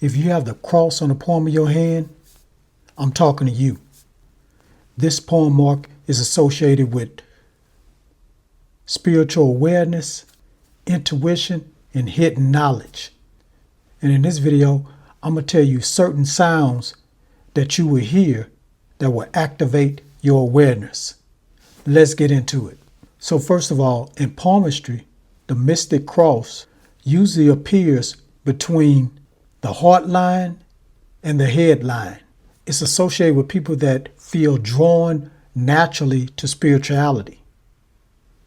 If you have the cross on the palm of your hand, I'm talking to you. This palm mark is associated with spiritual awareness, intuition, and hidden knowledge. And in this video, I'm going to tell you certain sounds that you will hear that will activate your awareness. Let's get into it. So first of all, in palmistry, the mystic cross usually appears between the heart line and the head line. It's associated with people that feel drawn naturally to spirituality,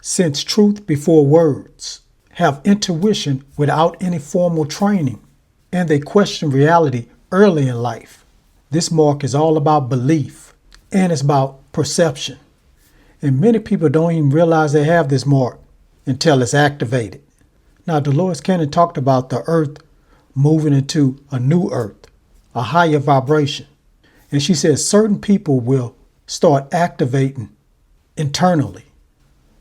sense truth before words, have intuition without any formal training, and they question reality early in life. This mark is all about belief, and it's about perception. And many people don't even realize they have this mark until it's activated. Now, Dolores Cannon talked about the earth moving into a new earth, a higher vibration. And she says certain people will start activating internally,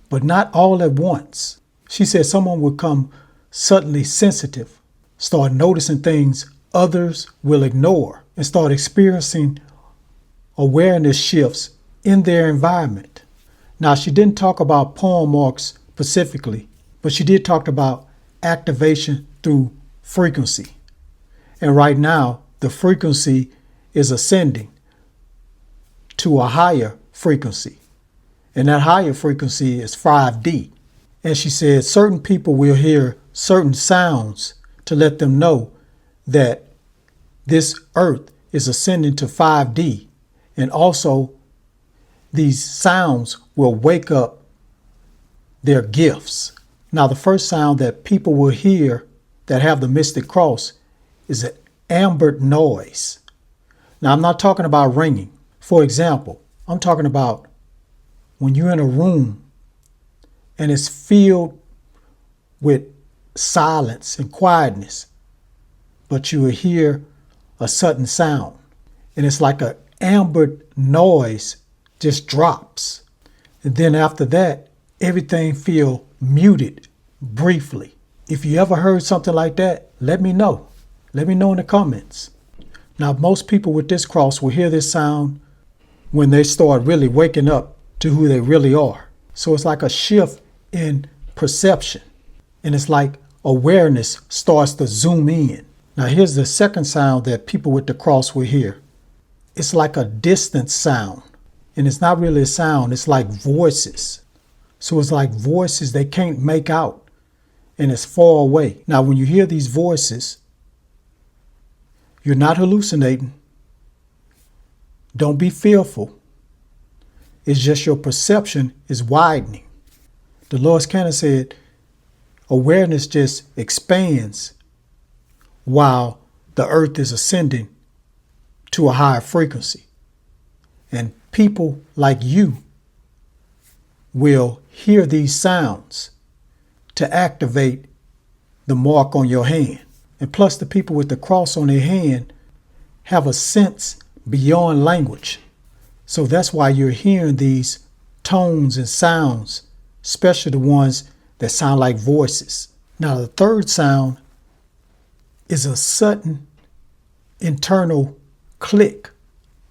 but not all at once. She said someone will become suddenly sensitive, start noticing things others will ignore, and start experiencing awareness shifts in their environment. Now, she didn't talk about palm marks specifically, but she did talk about activation through frequency. And right now, the frequency is ascending to a higher frequency. And that higher frequency is 5D. And she said certain people will hear certain sounds to let them know that this earth is ascending to 5D. And also, these sounds will wake up their gifts. Now, the first sound that people will hear that have the mystic cross is an amber noise. Now, I'm not talking about ringing. For example, I'm talking about when you're in a room and it's filled with silence and quietness, but you will hear a sudden sound. And it's like an amber noise just drops. And then after that, everything feel muted briefly. If you ever heard something like that, let me know. Let me know in the comments. Now, most people with this cross will hear this sound when they start really waking up to who they really are. So it's like a shift in perception. And it's like awareness starts to zoom in. Now, here's the second sound that people with the cross will hear. It's like a distant sound. And it's not really a sound, it's like voices. So it's like voices they can't make out, and it's far away. Now, when you hear these voices, you're not hallucinating. Don't be fearful. It's just your perception is widening. Dolores Cannon said awareness just expands while the earth is ascending to a higher frequency. And people like you will hear these sounds to activate the mark on your hand. And plus, the people with the cross on their hand have a sense beyond language. So that's why you're hearing these tones and sounds, especially the ones that sound like voices. Now, the third sound is a sudden internal click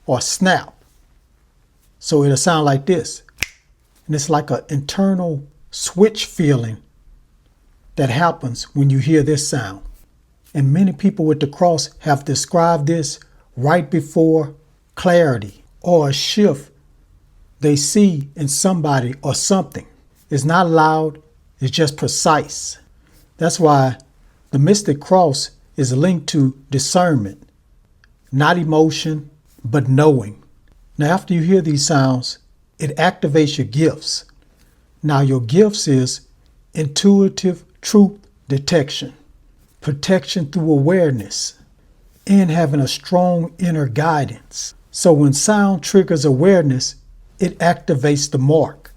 or snap. So it'll sound like this. And it's like an internal switch feeling that happens when you hear this sound. And many people with the cross have described this right before clarity or a shift they see in somebody or something. It's not loud, it's just precise. That's why the mystic cross is linked to discernment, not emotion, but knowing. Now, after you hear these sounds, it activates your gifts. Now, your gifts is intuitive truth detection, protection through awareness, and having a strong inner guidance. So when sound triggers awareness, it activates the mark,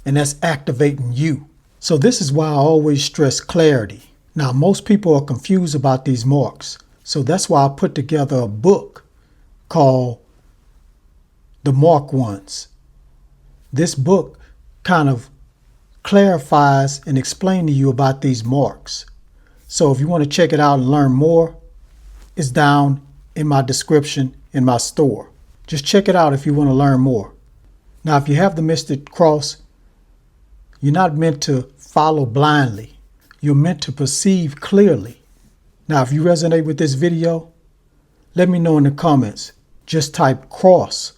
and that's activating you. So this is why I always stress clarity. Now, most people are confused about these marks. So that's why I put together a book called The Mark Ones. This book kind of clarifies and explains to you about these marks. So if you want to check it out and learn more, is down in my description in my store. Just check it out if you want to learn more. Now, if you have the Mystic Cross, you're not meant to follow blindly. You're meant to perceive clearly. Now, if you resonate with this video, let me know in the comments. Just type cross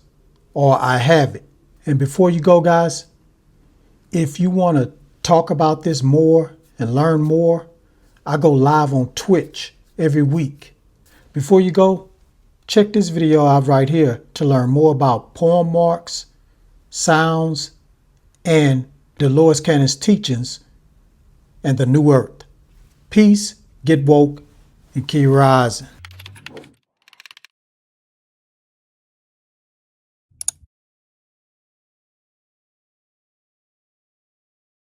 or I have it. And before you go, guys, if you want to talk about this more and learn more, I go live on Twitch every week. Before you go, check this video out right here to learn more about poem marks, sounds, and Dolores Cannon's teachings and the New Earth. Peace, get woke, and keep rising.